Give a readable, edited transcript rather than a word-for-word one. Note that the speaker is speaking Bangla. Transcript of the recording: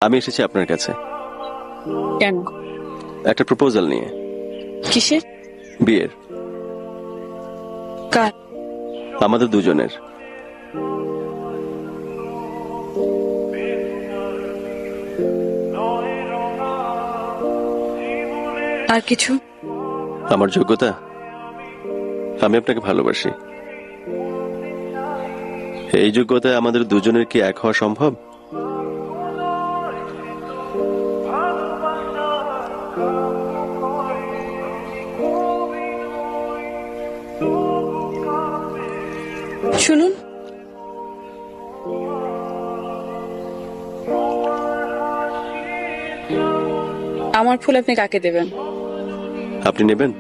আমি এসেছি আপনার কাছে কেন? একটা প্রপোজাল নিয়ে। কিসের? বিয়ের। কার? আমাদের দুজনের। আর কিছু? আমার যোগ্যতা, আমি আপনাকে ভালোবাসি। এই যোগ্যতায় আমাদের দুজনের কি এক হওয়া সম্ভব? শুনুন, আমার ফুল আপনি কাকে দেবেন? আপনি নেবেন?